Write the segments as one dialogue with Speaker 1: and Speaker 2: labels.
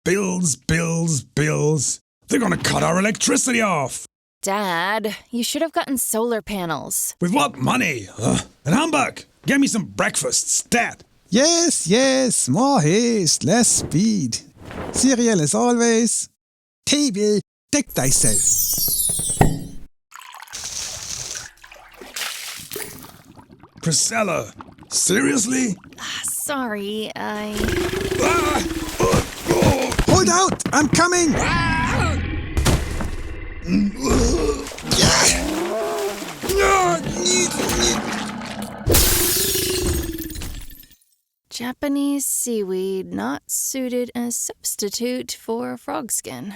Speaker 1: Bills, bills, bills. They're gonna cut our electricity off.
Speaker 2: Dad, you should have gotten solar panels.
Speaker 1: With what money? And Humbug, get me some breakfast, stat.
Speaker 3: Yes, yes, more haste, less speed. Cereal as always. Table, deck thyself.
Speaker 1: Procella, seriously?
Speaker 2: Sorry,
Speaker 3: Hold out, I'm coming.
Speaker 2: Japanese seaweed not suited as substitute for frog skin.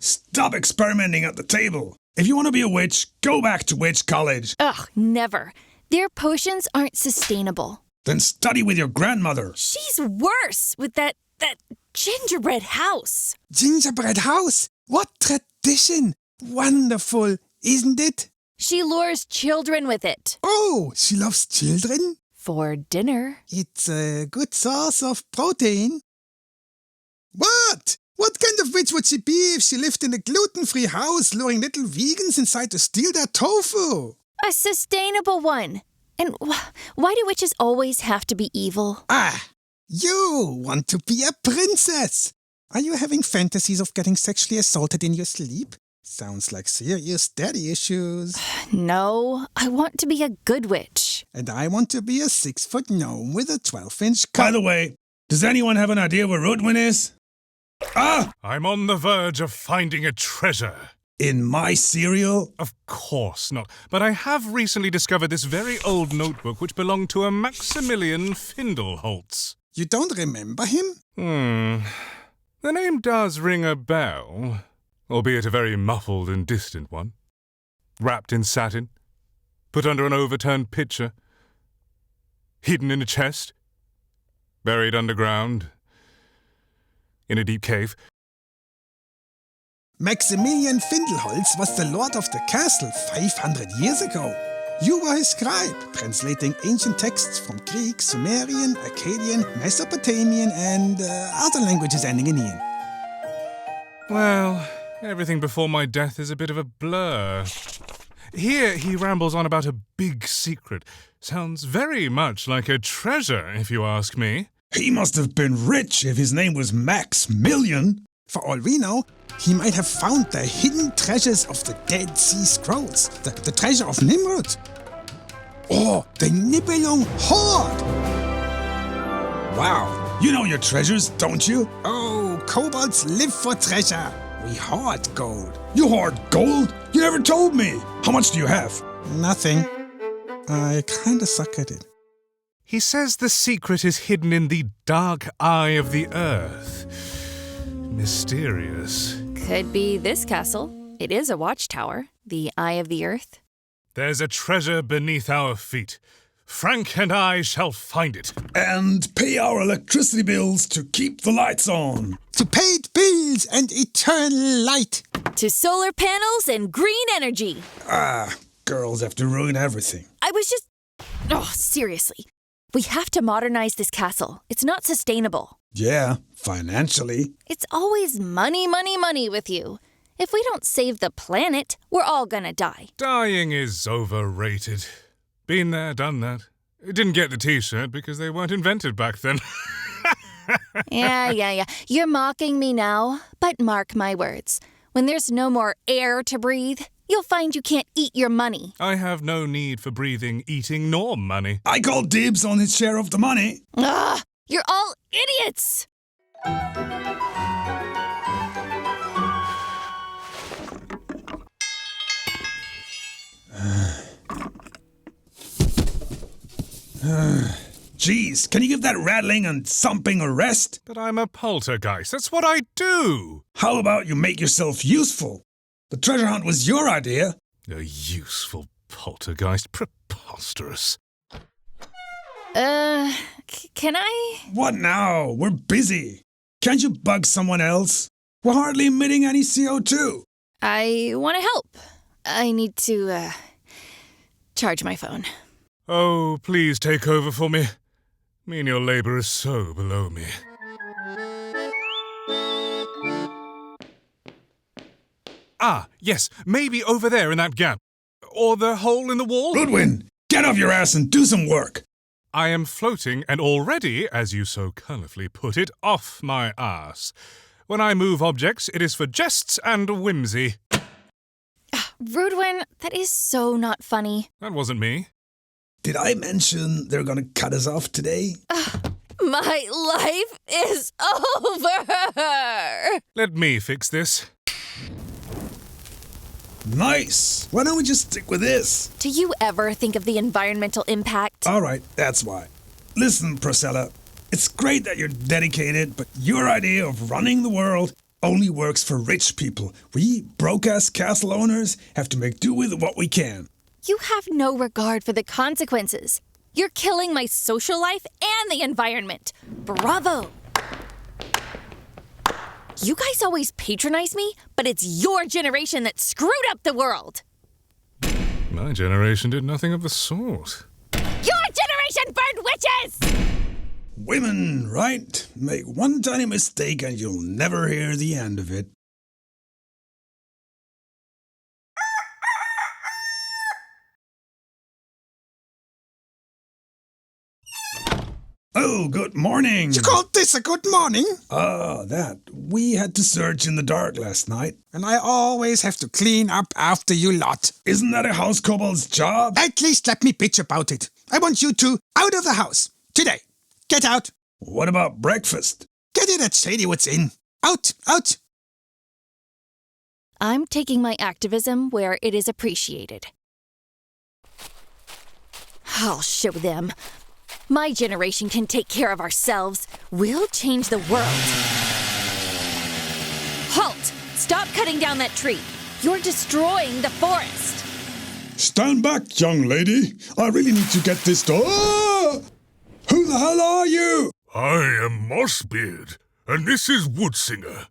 Speaker 1: Stop experimenting at the table. If you want to be a witch, go back to witch college.
Speaker 2: Ugh, never. Their potions aren't sustainable.
Speaker 1: Then study with your grandmother.
Speaker 2: She's worse with that gingerbread house.
Speaker 3: Gingerbread house, what tradition. Wonderful, isn't it?
Speaker 2: She lures children with it.
Speaker 3: Oh, she loves children?
Speaker 2: For dinner.
Speaker 3: It's a good source of protein. What? What kind of witch would she be if she lived in a gluten-free house luring little vegans inside to steal their tofu?
Speaker 2: A sustainable one. And why do witches always have to be evil?
Speaker 3: Ah, you want to be a princess. Are you having fantasies of getting sexually assaulted in your sleep? Sounds like serious daddy issues.
Speaker 2: No, I want to be a good witch.
Speaker 3: And I want to be a 6-foot gnome with a 12-inch
Speaker 1: By the way, does anyone have an idea where Rudwin is?
Speaker 4: I'm on the verge of finding a treasure.
Speaker 1: In my cereal?
Speaker 4: Of course not. But I have recently discovered this very old notebook which belonged to a Maximilian Findelholtz.
Speaker 3: You don't remember him?
Speaker 4: The name does ring a bell, albeit a very muffled and distant one. Wrapped in satin, put under an overturned pitcher, hidden in a chest, buried underground, in a deep cave.
Speaker 3: Maximilian Findelholtz was the lord of the castle 500 years ago. You were his scribe, translating ancient texts from Greek, Sumerian, Akkadian, Mesopotamian, and other languages ending in Ian.
Speaker 4: Well, everything before my death is a bit of a blur. Here he rambles on about a big secret. Sounds very much like a treasure, if you ask me.
Speaker 1: He must have been rich if his name was Maximilian.
Speaker 3: For all we know, he might have found the hidden treasures of the Dead Sea Scrolls, the treasure of Nimrod, or the Nibelung Hoard.
Speaker 1: Wow, you know your treasures, don't you?
Speaker 3: Oh, kobolds live for treasure. We hoard gold.
Speaker 1: You hoard gold? You never told me. How much do you have?
Speaker 3: Nothing. I kinda suck at it.
Speaker 4: He says the secret is hidden in the dark eye of the earth. Mysterious.
Speaker 2: Could be this castle. It is a watchtower, the Eye of the Earth.
Speaker 4: There's a treasure beneath our feet. Frank and I shall find it.
Speaker 1: And pay our electricity bills to keep the lights on.
Speaker 3: To paid bills and eternal light.
Speaker 2: To solar panels and green energy.
Speaker 1: Girls have to ruin everything.
Speaker 2: Seriously. We have to modernize this castle. It's not sustainable.
Speaker 1: Yeah, financially.
Speaker 2: It's always money, money, money with you. If we don't save the planet, we're all gonna die.
Speaker 4: Dying is overrated. Been there, done that. Didn't get the t-shirt because they weren't invented back then.
Speaker 2: Yeah. You're mocking me now, but mark my words. When there's no more air to breathe, you'll find you can't eat your money.
Speaker 4: I have no need for breathing, eating, nor money.
Speaker 1: I call dibs on his share of the money.
Speaker 2: You're all idiots!
Speaker 1: Jeez, can you give that rattling and thumping a rest?
Speaker 4: But I'm a poltergeist. That's what I do.
Speaker 1: How about you make yourself useful? The treasure hunt was your idea.
Speaker 4: A useful poltergeist. Preposterous.
Speaker 2: Can I?
Speaker 1: What now? We're busy. Can't you bug someone else? We're hardly emitting any CO2.
Speaker 2: I want to help. I need to, charge my phone.
Speaker 4: Oh, please take over for me. Menial labor is so below me. Ah, yes, maybe over there in that gap. Or the hole in the wall?
Speaker 1: Rudwin, get off your ass and do some work.
Speaker 4: I am floating and already, as you so colourfully put it, off my ass. When I move objects, it is for jests and whimsy.
Speaker 2: Rudwin, that is so not funny.
Speaker 4: That wasn't me.
Speaker 1: Did I mention they're gonna cut us off today?
Speaker 2: My life is over!
Speaker 4: Let me fix this.
Speaker 1: Nice. Why don't we just stick with this?
Speaker 2: Do you ever think of the environmental impact?
Speaker 1: All right, that's why. Listen, Procella, it's great that you're dedicated, but your idea of running the world only works for rich people. We broke-ass castle owners have to make do with what we can.
Speaker 2: You have no regard for the consequences. You're killing my social life and the environment. Bravo! You guys always patronize me, but it's your generation that screwed up the world.
Speaker 4: My generation did nothing of the sort.
Speaker 2: Your generation burned witches!
Speaker 1: Women, right? Make one tiny mistake and you'll never hear the end of it. Oh, good morning.
Speaker 3: You called this a good morning?
Speaker 1: That. We had to search in the dark last night.
Speaker 3: And I always have to clean up after you lot.
Speaker 1: Isn't that a house kobold's job?
Speaker 3: At least let me bitch about it. I want you two out of the house. Today. Get out.
Speaker 1: What about breakfast?
Speaker 3: Get it at Shadywoods Inn. Out, out.
Speaker 2: I'm taking my activism where it is appreciated. I'll show them. My generation can take care of ourselves. We'll change the world. Halt! Stop cutting down that tree. You're destroying the forest.
Speaker 1: Stand back, young lady. I really need to get this done. Ah! Who the hell are you?
Speaker 5: I am Mossbeard, and this is Woodsinger.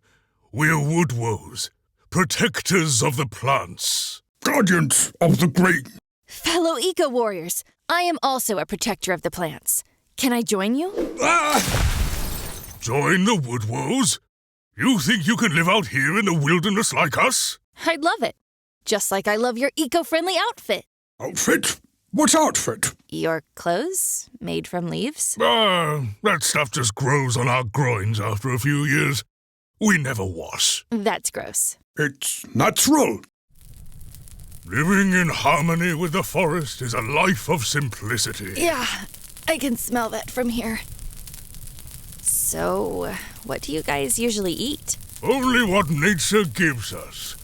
Speaker 5: We're woodwoes, protectors of the plants.
Speaker 1: Guardians of the Great.
Speaker 2: Fellow eco-warriors, I am also a protector of the plants. Can I join you?
Speaker 1: Ah!
Speaker 5: Join the woodwoes? You think you can live out here in the wilderness like us?
Speaker 2: I'd love it. Just like I love your eco-friendly outfit.
Speaker 1: Outfit? What outfit?
Speaker 2: Your clothes made from leaves?
Speaker 5: That stuff just grows on our groins after a few years. We never wash.
Speaker 2: That's gross.
Speaker 1: It's natural.
Speaker 5: Living in harmony with the forest is a life of simplicity.
Speaker 2: Yeah, I can smell that from here. So, what do you guys usually eat?
Speaker 5: Only what nature gives us.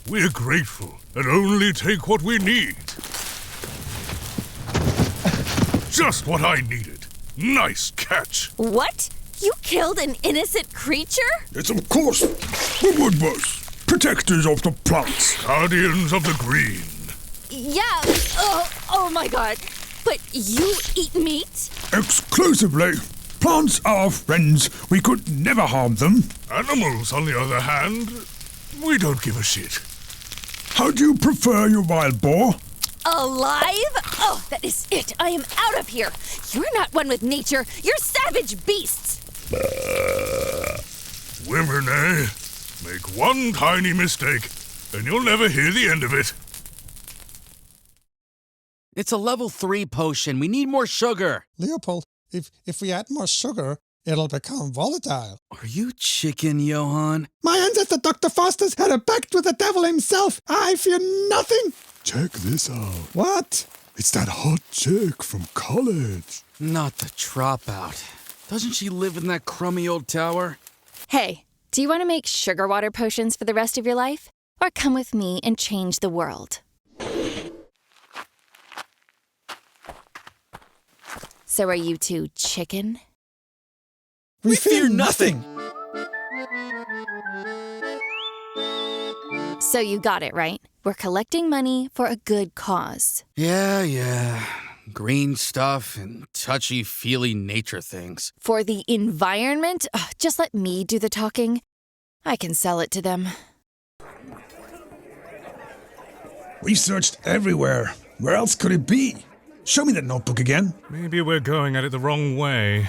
Speaker 5: We're grateful and only take what we need. Just what I needed. Nice catch.
Speaker 2: What? You killed an innocent creature?
Speaker 1: It's of course the woodwoes, protectors of the plants.
Speaker 5: Guardians of the green.
Speaker 2: Yeah. Oh my god. But you eat meat?
Speaker 1: Exclusively. Plants are our friends. We could never harm them.
Speaker 5: Animals, on the other hand, we don't give a shit.
Speaker 1: How do you prefer your wild boar?
Speaker 2: Alive? Oh, that is it. I am out of here. You're not one with nature. You're savage beasts.
Speaker 5: Women, eh? Make one tiny mistake, and you'll never hear the end of it.
Speaker 6: It's a level 3 potion. We need more sugar.
Speaker 3: Leopold, if we add more sugar, it'll become volatile.
Speaker 6: Are you chicken, Johann?
Speaker 3: My ancestor Dr. Foster's had a pact with the devil himself. I fear nothing.
Speaker 7: Check this out.
Speaker 3: What?
Speaker 7: It's that hot chick from college.
Speaker 6: Not the dropout. Doesn't she live in that crummy old tower?
Speaker 2: Hey, do you want to make sugar water potions for the rest of your life? Or come with me and change the world? So are you two chicken?
Speaker 3: We fear nothing.
Speaker 2: So you got it, right? We're collecting money for a good cause.
Speaker 6: Yeah. Green stuff and touchy-feely nature things.
Speaker 2: For the environment? Ugh, just let me do the talking. I can sell it to them.
Speaker 1: We've searched everywhere. Where else could it be? Show me that notebook again.
Speaker 4: Maybe we're going at it the wrong way.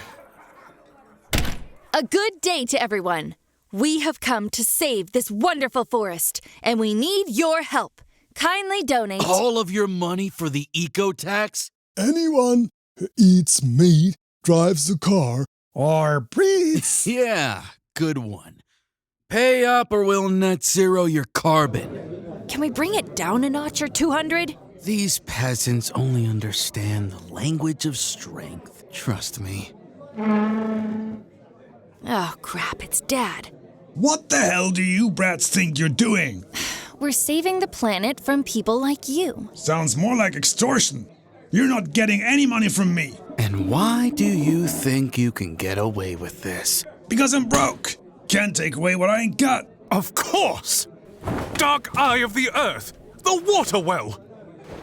Speaker 2: A good day to everyone. We have come to save this wonderful forest, and we need your help. Kindly donate.
Speaker 6: All of your money for the eco-tax?
Speaker 7: Anyone who eats meat, drives a car,
Speaker 3: Or breathes.
Speaker 6: Yeah, good one. Pay up or we'll net zero your carbon.
Speaker 2: Can we bring it down a notch or 200?
Speaker 6: These peasants only understand the language of strength. Trust me.
Speaker 2: Oh, crap, it's Dad.
Speaker 1: What the hell do you brats think you're doing?
Speaker 2: We're saving the planet from people like you.
Speaker 1: Sounds more like extortion. You're not getting any money from me.
Speaker 6: And why do you think you can get away with this?
Speaker 1: Because I'm broke. Can't take away what I ain't got.
Speaker 4: Of course! Dark Eye of the Earth! The water well!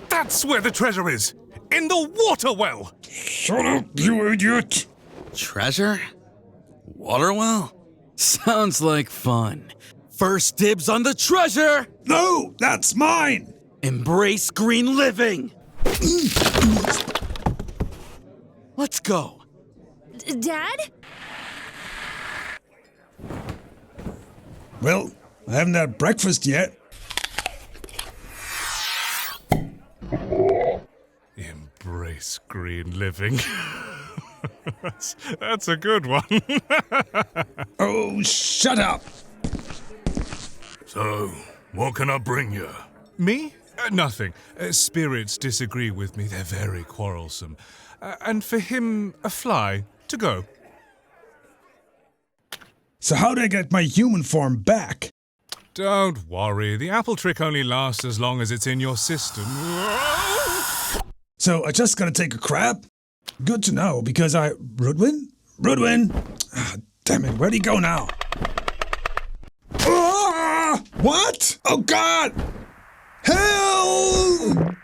Speaker 4: That's where the treasure is! In the water well!
Speaker 1: Shut up, you idiot!
Speaker 6: Treasure? Water well? Sounds like fun. First dibs on the treasure!
Speaker 1: No, that's mine!
Speaker 6: Embrace green living! Let's go.
Speaker 2: Dad?
Speaker 1: Well, I haven't had breakfast yet.
Speaker 4: Embrace green living. That's a good one.
Speaker 1: Oh, shut up!
Speaker 5: So, what can I bring you?
Speaker 4: Me? Nothing. Spirits disagree with me. They're very quarrelsome. And for him, a fly to go.
Speaker 1: So how do I get my human form back?
Speaker 4: Don't worry. The apple trick only lasts as long as it's in your system.
Speaker 1: So I just gotta take a crap? Good to know, because Rudwin? Rudwin! Ah, damn it, where'd he go now? Ah! What? Oh God! Help!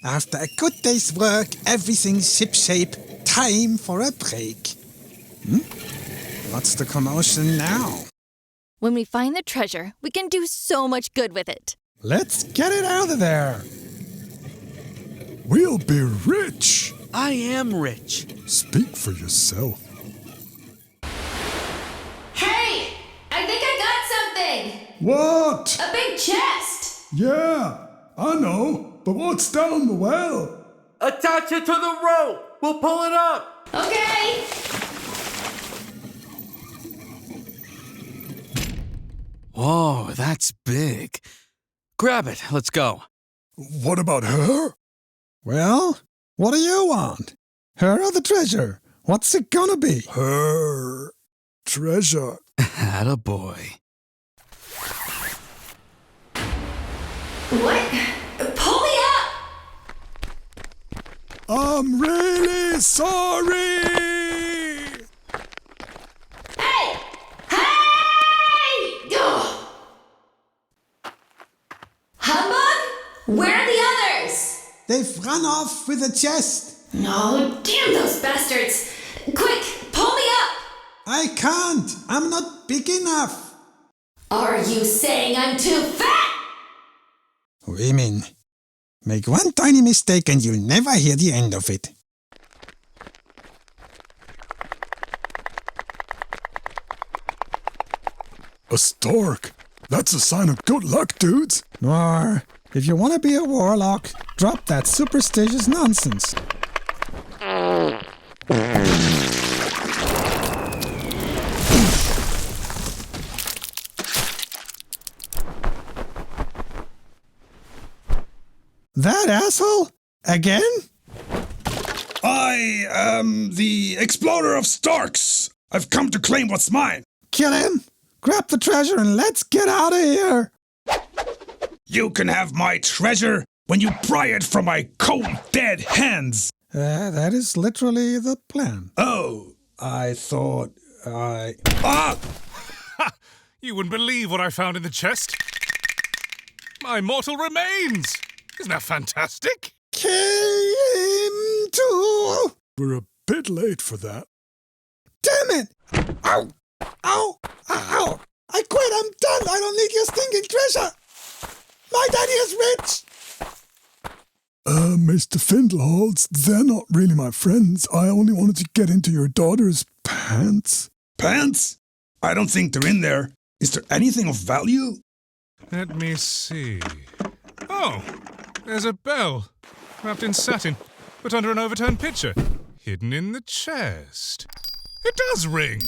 Speaker 3: After a good day's work, everything's shipshape. Time for a break. What's the commotion now?
Speaker 2: When we find the treasure, we can do so much good with it.
Speaker 3: Let's get it out of there.
Speaker 7: we'll be rich.
Speaker 6: I am rich.
Speaker 7: Speak for yourself.
Speaker 8: Hey! I think I got something!
Speaker 7: What?
Speaker 8: A big chest!
Speaker 7: Yeah, I know, but what's down the well?
Speaker 6: Attach it to the rope. We'll pull it up.
Speaker 8: Okay!
Speaker 6: Whoa, that's big. Grab it. Let's go.
Speaker 7: What about her?
Speaker 3: Well, what do you want? Her or the treasure? What's it gonna be?
Speaker 7: Her treasure.
Speaker 6: Attaboy.
Speaker 8: What? Pull me up!
Speaker 7: I'm really sorry.
Speaker 8: Hey! Hey! Ugh. Humbug? Where are the others?
Speaker 3: They've run off with the chest.
Speaker 8: No, damn those bastards! Quick, pull me up!
Speaker 3: I can't. I'm not big enough.
Speaker 8: Are you saying I'm too fat?
Speaker 3: Women. Make one tiny mistake and you'll never hear the end of it.
Speaker 7: A stork. That's a sign of good luck, dudes.
Speaker 3: Noir, if you want to be a warlock, drop that superstitious nonsense. That asshole? Again?
Speaker 1: I am the explorer of Starks. I've come to claim what's mine.
Speaker 3: Kill him, grab the treasure, and let's get out of here.
Speaker 1: You can have my treasure when you pry it from my cold, dead hands.
Speaker 3: That is literally the plan.
Speaker 1: Oh, I thought Ah!
Speaker 4: You wouldn't believe what I found in the chest. My mortal remains! Isn't that fantastic?
Speaker 3: Came to...
Speaker 7: We're a bit late for that.
Speaker 3: Damn it! Ow! Ow! Ow! I quit, I'm done! I don't need your stinking treasure! My daddy is rich!
Speaker 7: Mr. Findelholtz, they're not really my friends. I only wanted to get into your daughter's pants.
Speaker 1: Pants? I don't think they're in there. Is there anything of value?
Speaker 4: Let me see. Oh, there's a bell, wrapped in satin, put under an overturned pitcher, hidden in the chest. It does ring!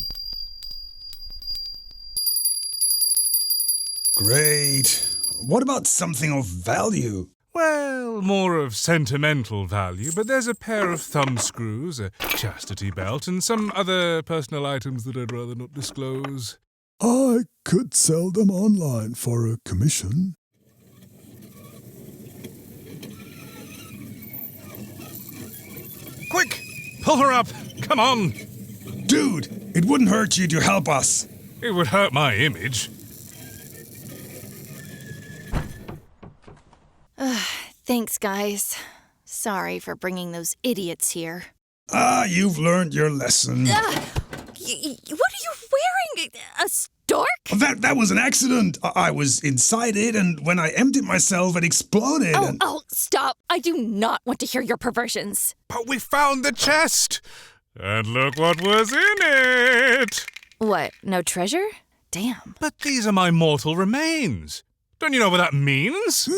Speaker 1: Great. What about something of value?
Speaker 4: Well, more of sentimental value, but there's a pair of thumbscrews, a chastity belt, and some other personal items that I'd rather not disclose.
Speaker 7: I could sell them online for a commission.
Speaker 4: Quick! Pull her up! Come on!
Speaker 1: Dude, it wouldn't hurt you to help us.
Speaker 4: It would hurt my image.
Speaker 2: Thanks, guys. Sorry for bringing those idiots here.
Speaker 1: You've learned your lesson.
Speaker 2: What are you wearing? A stork?
Speaker 1: That was an accident. I was inside it, and when I emptied myself, it exploded.
Speaker 2: Oh, stop. I do not want to hear your perversions.
Speaker 4: But we found the chest! And look what was in it!
Speaker 2: What, no treasure? Damn.
Speaker 4: But these are my mortal remains. Don't you know what that means?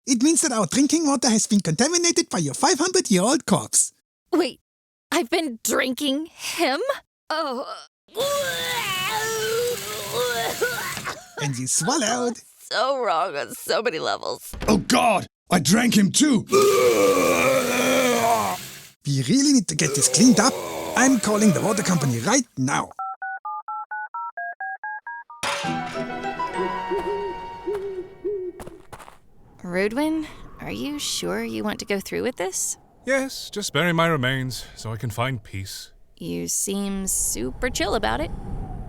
Speaker 3: It means that our drinking water has been contaminated by your 500-year-old corpse.
Speaker 2: Wait, I've been drinking him? Oh.
Speaker 3: And you swallowed.
Speaker 2: So wrong on so many levels.
Speaker 1: Oh God, I drank him too.
Speaker 3: We really need to get this cleaned up. I'm calling the water company right now.
Speaker 2: Rudwin, are you sure you want to go through with this?
Speaker 4: Yes, just bury my remains so I can find peace.
Speaker 2: You seem super chill about it.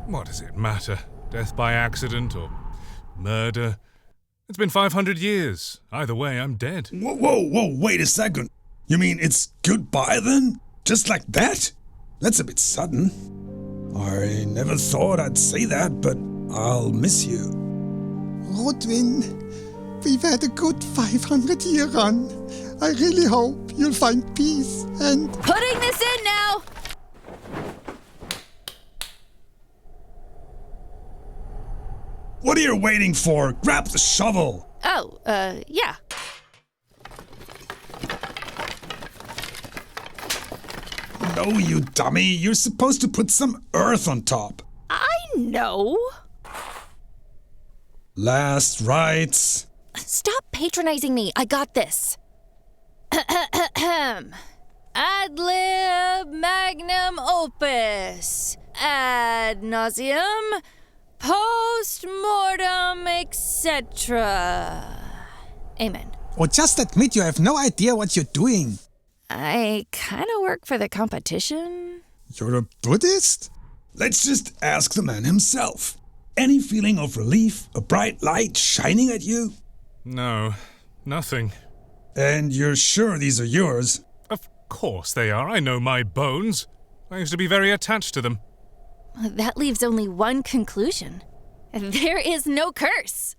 Speaker 4: What does it matter? Death by accident or murder? It's been 500 years. Either way, I'm dead.
Speaker 1: Whoa, wait a second. You mean it's goodbye then? Just like that? That's a bit sudden. I never thought I'd say that, but I'll miss you.
Speaker 3: Rudwin, we've had a good 500-year run. I really hope you'll find peace and...
Speaker 2: Putting this in now!
Speaker 1: What are you waiting for? Grab the shovel!
Speaker 2: Oh, yeah.
Speaker 1: No, you dummy. You're supposed to put some earth on top.
Speaker 2: I know.
Speaker 1: Last rites.
Speaker 2: Stop patronizing me. I got this. Ad lib magnum opus. Ad nauseam. Post mortem, etc. Amen.
Speaker 3: Or just admit you have no idea what you're doing.
Speaker 2: I kind of work for the competition.
Speaker 1: You're a Buddhist? Let's just ask the man himself. Any feeling of relief? A bright light shining at you?
Speaker 4: No, nothing.
Speaker 1: And you're sure these are yours?
Speaker 4: Of course they are. I know my bones. I used to be very attached to them.
Speaker 2: That leaves only one conclusion. There is no curse.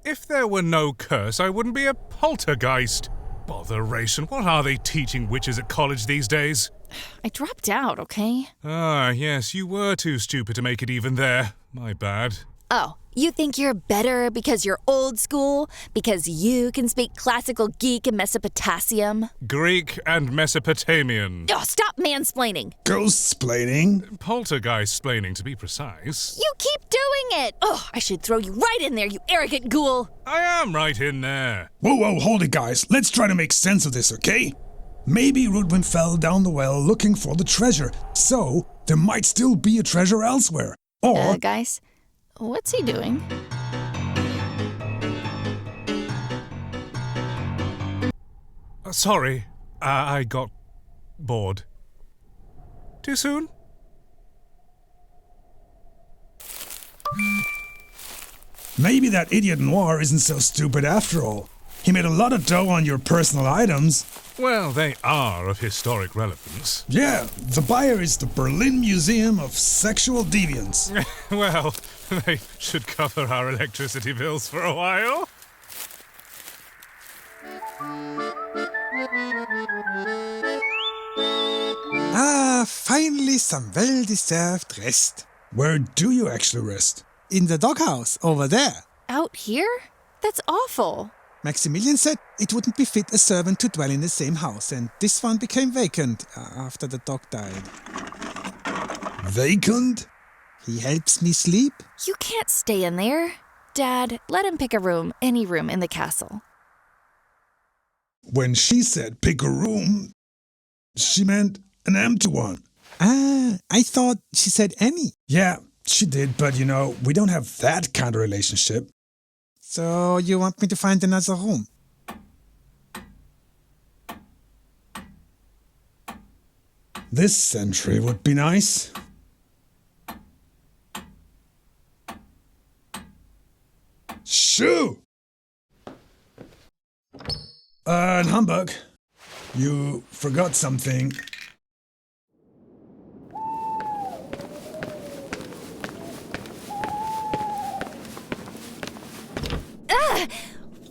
Speaker 4: If there were no curse, I wouldn't be a poltergeist. Botheration, what are they teaching witches at college these days?
Speaker 2: I dropped out, okay?
Speaker 4: Ah, yes, you were too stupid to make it even there. My bad.
Speaker 2: Oh, you think you're better because you're old school? Because you can speak classical Greek and Mesopotamian?
Speaker 4: Greek and Mesopotamian.
Speaker 2: Oh, stop mansplaining.
Speaker 1: Ghost-splaining?
Speaker 4: Poltergeist-splaining, to be precise.
Speaker 2: You keep doing it. Oh, I should throw you right in there, you arrogant ghoul.
Speaker 4: I am right in there.
Speaker 1: Whoa, hold it, guys. Let's try to make sense of this, okay? Maybe Rudwin fell down the well looking for the treasure, so there might still be a treasure elsewhere. Or...
Speaker 2: Guys, what's he doing?
Speaker 4: Sorry, I got bored. Too soon?
Speaker 1: Maybe that idiot Noir isn't so stupid after all. He made a lot of dough on your personal items.
Speaker 4: Well, they are of historic relevance.
Speaker 1: Yeah, the buyer is the Berlin Museum of Sexual Deviance.
Speaker 4: Well, they should cover our electricity bills for a while.
Speaker 3: Ah, finally some well-deserved rest.
Speaker 1: Where do you actually rest?
Speaker 3: In the doghouse, over there.
Speaker 2: Out here? That's awful.
Speaker 3: Maximilian said it wouldn't befit a servant to dwell in the same house, and this one became vacant after the dog died.
Speaker 1: Vacant?
Speaker 3: He helps me sleep.
Speaker 2: You can't stay in there. Dad, let him pick a room, any room in the castle.
Speaker 1: When she said pick a room, she meant an empty one.
Speaker 3: Ah, I thought she said any.
Speaker 1: Yeah, she did, but we don't have that kind of relationship.
Speaker 3: So you want me to find another room?
Speaker 1: This century would be nice. Shoo! And Humbug, you forgot something.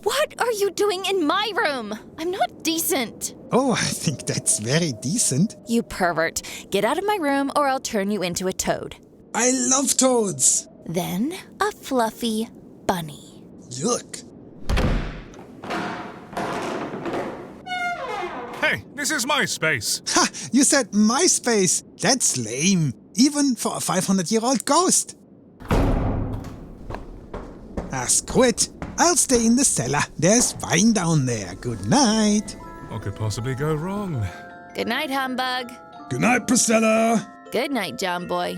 Speaker 2: What are you doing in my room? I'm not decent.
Speaker 3: Oh, I think that's very decent.
Speaker 2: You pervert. Get out of my room or I'll turn you into a toad.
Speaker 1: I love toads.
Speaker 2: Then a fluffy bunny.
Speaker 1: Yuck.
Speaker 4: Hey, this is my space.
Speaker 3: Ha! You said my space. That's lame. Even for a 500-year-old ghost. Ah, screw it. I'll stay in the cellar. There's wine down there. Good night.
Speaker 4: What could possibly go wrong?
Speaker 2: Good night, Humbug.
Speaker 1: Good night, Procella.
Speaker 2: Good night, John Boy.